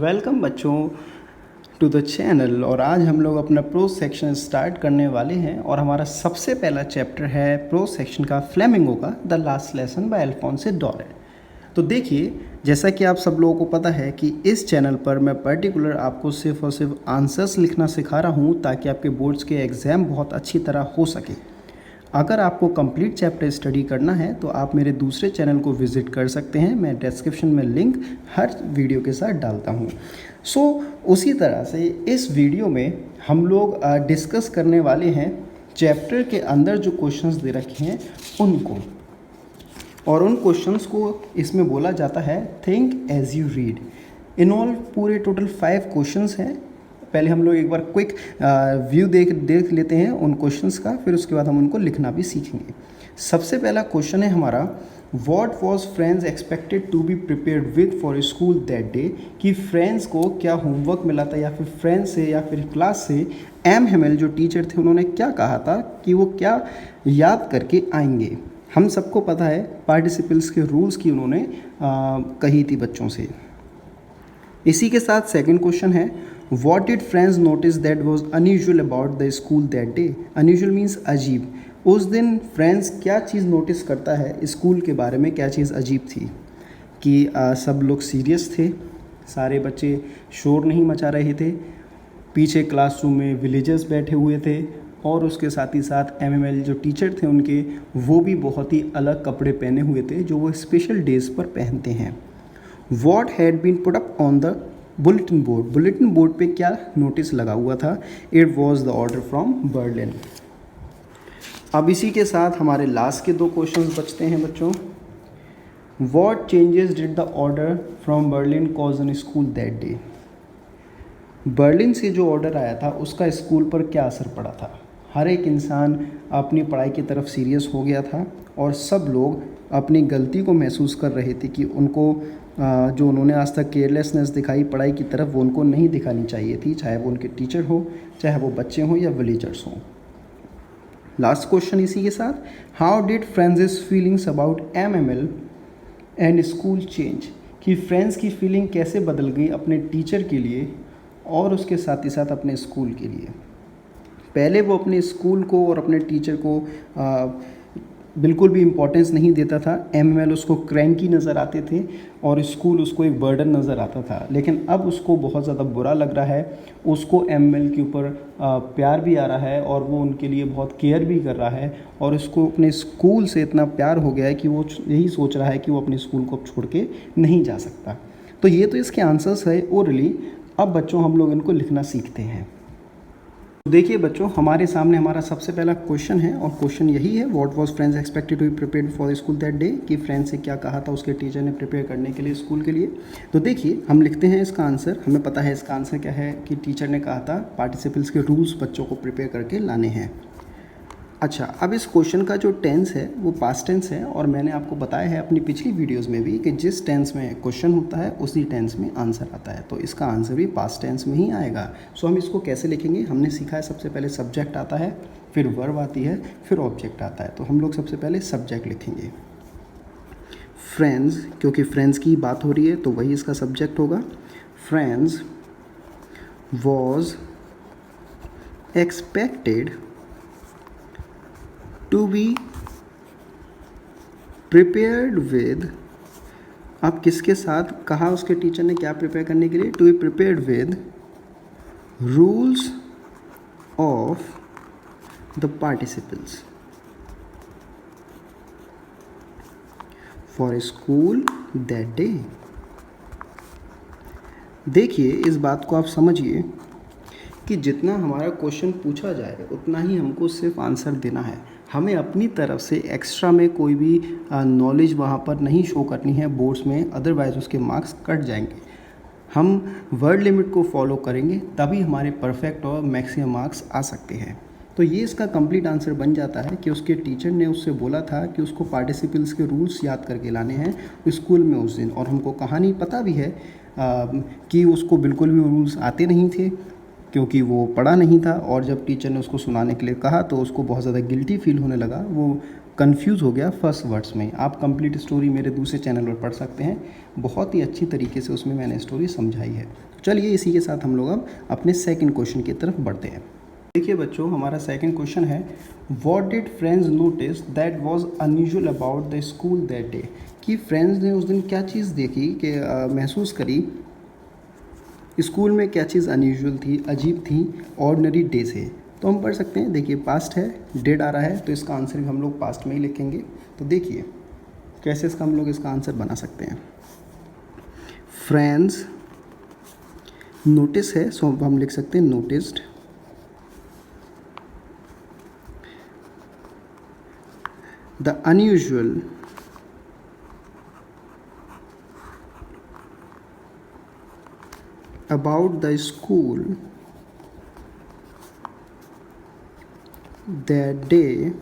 Welcome बच्चों to the channel. और आज हम लोग अपना प्रोज सेक्शन स्टार्ट करने वाले हैं और हमारा सबसे पहला चैप्टर है प्रोज सेक्शन का फ्लेमिंगो का the last lesson bye Alfonso डोरे। तो देखिए, जैसा कि आप सब लोगों को पता है कि इस चैनल पर मैं पर्टिकुलर आपको सिर्फ और सिर्फ आंसर्स लिखना सिखा रहा हूँ ताकि आपके बोर्ड्स के एग्ज़ाम बहुत अच्छी तरह हो सके। अगर आपको कंप्लीट चैप्टर स्टडी करना है तो आप मेरे दूसरे चैनल को विज़िट कर सकते हैं। मैं डिस्क्रिप्शन में लिंक हर वीडियो के साथ डालता हूँ। उसी तरह से इस वीडियो में हम लोग डिस्कस करने वाले हैं चैप्टर के अंदर जो क्वेश्चंस दे रखे हैं उनको, और उन क्वेश्चंस को इसमें बोला जाता है think as you read. In all पूरे टोटल 5 क्वेश्चंस हैं। पहले हम लोग एक बार क्विक व्यू देख लेते हैं उन क्वेश्चंस का, फिर उसके बाद हम उनको लिखना भी सीखेंगे। सबसे पहला क्वेश्चन है हमारा, what was friends expected to be prepared with for school that day. कि फ्रेंड्स को क्या होमवर्क मिला था, या फिर फ्रेंड्स से या फिर क्लास से एम हेमेल जो टीचर थे उन्होंने क्या कहा था कि वो क्या याद करके आएंगे। हम सबको पता है पार्टिसिपल्स के रूल्स की उन्होंने कही थी बच्चों से। इसी के साथ सेकंड क्वेश्चन है, what did friends notice that was unusual about the school that day. Unusual means अजीब। उस दिन फ्रेंड्स क्या चीज़ नोटिस करता है स्कूल के बारे में, क्या चीज़ अजीब थी कि सब लोग सीरियस थे, सारे बच्चे शोर नहीं मचा रहे थे, पीछे क्लासरूम में विलेजर्स बैठे हुए थे, और उसके साथ ही साथ एमएमएल जो टीचर थे उनके वो भी बहुत ही अलग कपड़े पहने हुए थे जो वो स्पेशल डेज़ पर पहनते हैं। What had been put up on the bulletin board. Bulletin board पे क्या नोटिस लगा हुआ था? It was the order from Berlin. अब इसी के साथ हमारे लास्ट के 2 क्वेश्चंस बचते हैं बच्चों। What changes did the order from Berlin cause in school that day? Berlin से जो ऑर्डर आया था उसका स्कूल पर क्या असर पड़ा था। हर एक इंसान अपनी पढ़ाई की तरफ सीरियस हो गया था और सब लोग अपनी गलती को महसूस कर रहे थे कि उनको जो उन्होंने आज तक केयरलेसनेस दिखाई पढ़ाई की तरफ वो उनको नहीं दिखानी चाहिए थी, चाहे वो उनके टीचर हो, चाहे वो बच्चे हों या विलेजर्स हों। लास्ट क्वेश्चन इसी के साथ, how did friends feelings about MML and school change. कि फ्रेंड्स की फीलिंग कैसे बदल गई अपने टीचर के लिए और उसके साथ ही साथ अपने स्कूल के लिए। पहले वो अपने स्कूल को और अपने टीचर को बिल्कुल भी इम्पोर्टेंस नहीं देता था। एमएमएल उसको क्रैंकी नज़र आते थे और स्कूल उसको एक बर्डन नज़र आता था, लेकिन अब उसको बहुत ज़्यादा बुरा लग रहा है। उसको एमएमएल के ऊपर प्यार भी आ रहा है और वो उनके लिए बहुत केयर भी कर रहा है, और उसको अपने स्कूल से इतना प्यार हो गया है कि वो यही सोच रहा है कि वो अपने स्कूल को अब छोड़ के नहीं जा सकता। तो ये तो इसके आंसर्स है ओरली। अब बच्चों हम लोग इनको लिखना सीखते हैं। देखिए बच्चों, हमारे सामने हमारा सबसे पहला क्वेश्चन है, और क्वेश्चन यही है, what was friends expected to be prepared for school that day. कि फ्रेंड्स से क्या कहा था उसके टीचर ने प्रिपेयर करने के लिए स्कूल के लिए। तो देखिए हम लिखते हैं इसका आंसर। हमें पता है इसका आंसर क्या है कि टीचर ने कहा था पार्टिसिपल्स के रूल्स बच्चों को प्रिपेयर करके लाने हैं। अच्छा, अब इस क्वेश्चन का जो टेंस है वो पास्ट टेंस है, और मैंने आपको बताया है अपनी पिछली वीडियोस में भी कि जिस टेंस में क्वेश्चन होता है उसी टेंस में आंसर आता है, तो इसका आंसर भी पास्ट टेंस में ही आएगा। सो हम इसको कैसे लिखेंगे, हमने सीखा है सबसे पहले सब्जेक्ट आता है, फिर वर्ब आती है, फिर ऑब्जेक्ट आता है। तो हम लोग सबसे पहले सब्जेक्ट लिखेंगे। फ्रेंड्स, क्योंकि फ्रेंड्स की बात हो रही है तो वही इसका सब्जेक्ट होगा। Friends was expected to be prepared with. अब किसके साथ कहा उसके टीचर ने क्या प्रिपेयर करने के लिए, to be prepared with rules of the participles for school that day. देखिए इस बात को आप समझिए कि जितना हमारा क्वेश्चन पूछा जाए उतना ही हमको सिर्फ आंसर देना है। हमें अपनी तरफ से एक्स्ट्रा में कोई भी नॉलेज वहाँ पर नहीं शो करनी है बोर्ड्स में, अदरवाइज़ उसके मार्क्स कट जाएंगे। हम वर्ड लिमिट को फॉलो करेंगे तभी हमारे परफेक्ट और मैक्सिमम मार्क्स आ सकते हैं। तो ये इसका कंप्लीट आंसर बन जाता है कि उसके टीचर ने उससे बोला था कि उसको पार्टिसिपल्स के रूल्स याद करके लाने हैं स्कूल में उस दिन, और हमको कहानी पता भी है कि उसको बिल्कुल भी रूल्स आते नहीं थे क्योंकि वो पढ़ा नहीं था, और जब टीचर ने उसको सुनाने के लिए कहा तो उसको बहुत ज़्यादा गिल्टी फील होने लगा, वो कंफ्यूज हो गया फर्स्ट वर्ड्स में। आप कंप्लीट स्टोरी मेरे दूसरे चैनल पर पढ़ सकते हैं, बहुत ही अच्छी तरीके से उसमें मैंने स्टोरी समझाई है। चलिए इसी के साथ हम लोग अब अपने सेकंड क्वेश्चन की तरफ बढ़ते हैं। देखिए बच्चों, हमारा सेकंड क्वेश्चन है what did friends notice that was unusual about the school that day. कि फ्रेंड्स ने उस दिन क्या चीज़ देखी कि महसूस करी, स्कूल में क्या चीज़ अनयूजुअल थी, अजीब थी ऑर्डिनरी डे से। तो हम पढ़ सकते हैं, देखिए पास्ट है, डिड आ रहा है, तो इसका आंसर भी हम लोग पास्ट में ही लिखेंगे। तो देखिए कैसे इसका हम लोग इसका आंसर बना सकते हैं। फ्रेंड्स नोटिस है, सो हम लिख सकते हैं noticed the unusual about the school that day।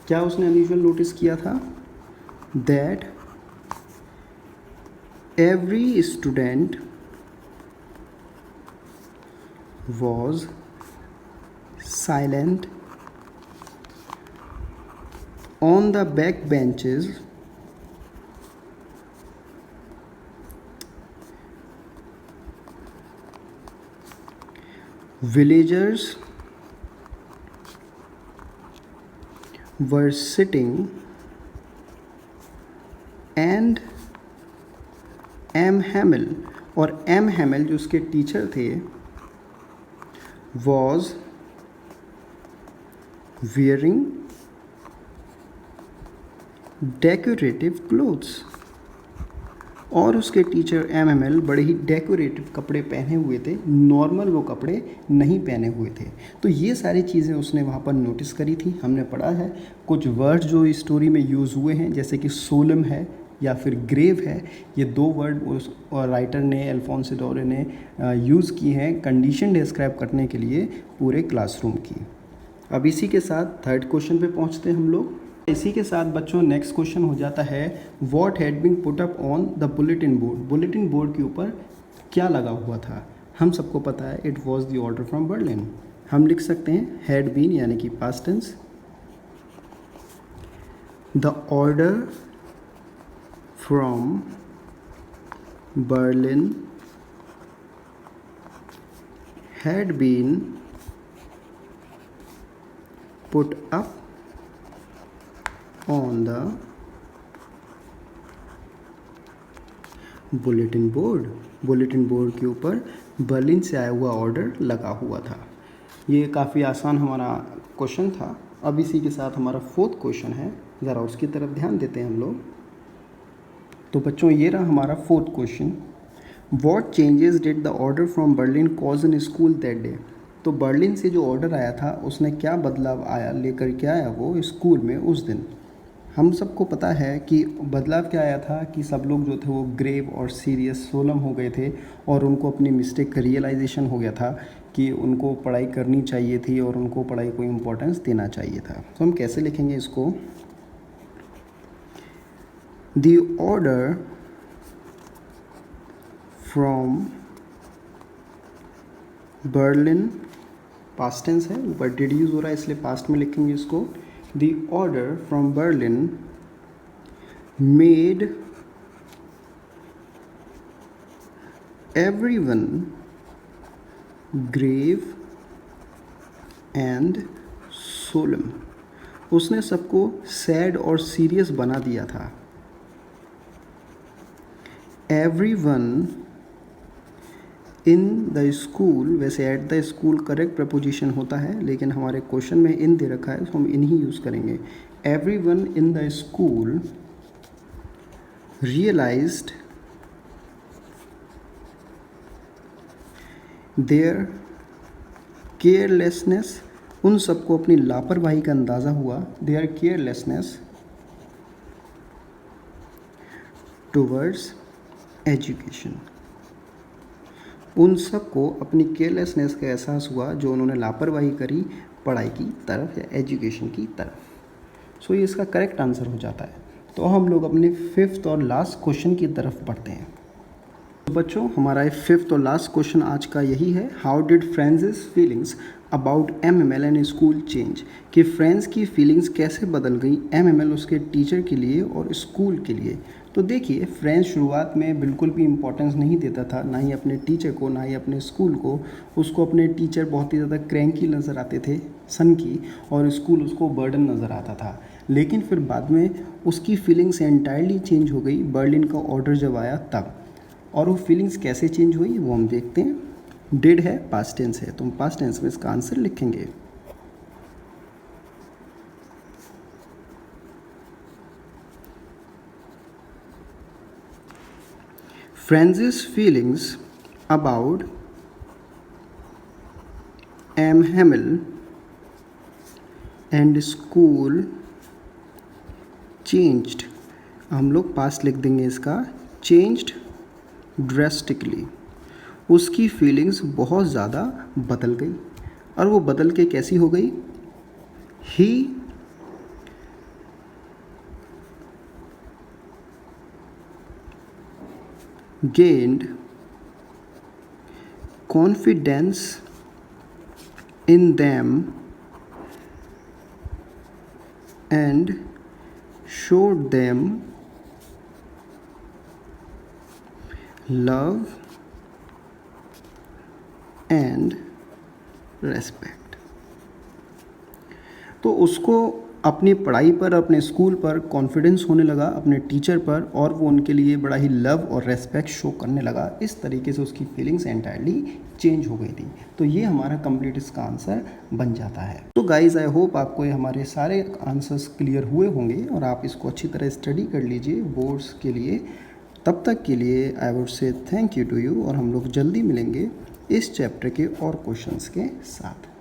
क्या उसने अनयूजुअल नोटिस किया था? That every student was silent on the back benches villagers were sitting and M. Hamill, और M. Hamill जो उसके टीचर थे was wearing decorative clothes, और उसके टीचर MML बड़े ही डेकोरेटिव कपड़े पहने हुए थे, नॉर्मल वो कपड़े नहीं पहने हुए थे। तो ये सारी चीज़ें उसने वहाँ पर नोटिस करी थी। हमने पढ़ा है कुछ वर्ड जो इस स्टोरी में यूज़ हुए हैं, जैसे कि सोलम है या फिर ग्रेव है। ये दो वर्ड उस राइटर ने, अल्फोंसो डोरे ने यूज़ की हैं कंडीशन डिस्क्राइब करने के लिए पूरे क्लासरूम की। अब इसी के साथ थर्ड क्वेश्चन पे पहुँचते हैं हम लोग। इसी के साथ बच्चों नेक्स्ट क्वेश्चन हो जाता है what had been put up on the bulletin board. Bulletin board के ऊपर क्या लगा हुआ था? हम सबको पता है it was the order from Berlin. हम लिख सकते हैं हैड बीन यानी कि past tense, the order from Berlin had been put up on the bulletin board. Bulletin board के ऊपर बर्लिन से आया हुआ ऑर्डर लगा हुआ था। ये काफ़ी आसान हमारा क्वेश्चन था। अब इसी के साथ हमारा फोर्थ क्वेश्चन है, ज़रा उसकी तरफ ध्यान देते हैं हम लोग। तो बच्चों ये रहा हमारा fourth question, what changes did the order from Berlin cause in school that day. तो बर्लिन से जो ऑर्डर आया था उसने क्या बदलाव आया, लेकर के आया वो स्कूल में उस दिन। हम सबको पता है कि बदलाव क्या आया था कि सब लोग जो थे वो ग्रेव और सीरियस सोलम हो गए थे, और उनको अपनी मिस्टेक का रियलाइजेशन हो गया था कि उनको पढ़ाई करनी चाहिए थी और उनको पढ़ाई को इम्पोर्टेंस देना चाहिए था। तो हम कैसे लिखेंगे इसको? The order from Berlin, past tense है, ऊपर डिड यूज हो रहा है इसलिए पास्ट में लिखेंगे इसको। The order from Berlin made everyone grave and solemn। उसने सबको सैड और सीरियस बना दिया था। Everyone इन द स्कूल, वैसे at the school correct preposition होता है, लेकिन हमारे क्वेश्चन में इन दे रखा है तो हम इन ही यूज़ करेंगे। Everyone in the school realized their carelessness, उन सबको अपनी लापरवाही का अंदाज़ा हुआ, देयर केयरलेसनेस टुवर्ड्स एजुकेशन। उन सबको अपनी केयरलेसनेस का एहसास हुआ जो उन्होंने लापरवाही करी पढ़ाई की तरफ या एजुकेशन की तरफ। सो ये इसका करेक्ट आंसर हो जाता है। तो हम लोग अपने फिफ्थ और लास्ट क्वेश्चन की तरफ बढ़ते हैं। तो बच्चों हमारा फिफ्थ और लास्ट क्वेश्चन आज का यही है, how did friends feelings about MML and school change. कि फ्रेंड्स की फीलिंग्स कैसे बदल गई MML उसके टीचर के लिए और स्कूल के लिए। तो देखिए फ्रेंच शुरुआत में बिल्कुल भी इम्पोर्टेंस नहीं देता था, ना ही अपने टीचर को, ना ही अपने स्कूल को। उसको अपने टीचर बहुत ही ज़्यादा क्रैंकी नज़र आते थे, सन की, और स्कूल उसको बर्डन नज़र आता था। लेकिन फिर बाद में उसकी फीलिंग्स एंटायरली चेंज हो गई बर्लिन का ऑर्डर जब आया तब। और वो फीलिंग्स कैसे चेंज हुई वो हम देखते हैं। डिड है, पास्ट टेंस है, तो हम पास्ट टेंस में इसका आंसर लिखेंगे। Franz's feelings about M. Hamill and school changed, हम लोग पास्ट लिख देंगे इसका, changed drastically। उसकी फीलिंग्स बहुत ज़्यादा बदल गई, और वो बदल के कैसी हो गई? He gained confidence in them and showed them love and respect। तो उसको अपनी पढ़ाई पर, अपने स्कूल पर कॉन्फिडेंस होने लगा, अपने टीचर पर, और वो उनके लिए बड़ा ही लव और रेस्पेक्ट शो करने लगा। इस तरीके से उसकी फीलिंग्स एंटायरली चेंज हो गई थी। तो ये हमारा कंप्लीट इसका आंसर बन जाता है। तो गाइज़, आई होप आपको ये हमारे सारे आंसर्स क्लियर हुए होंगे और आप इसको अच्छी तरह स्टडी कर लीजिए बोर्ड्स के लिए। तब तक के लिए I would say thank you to you, और हम लोग जल्दी मिलेंगे इस चैप्टर के और क्वेश्चंस के साथ।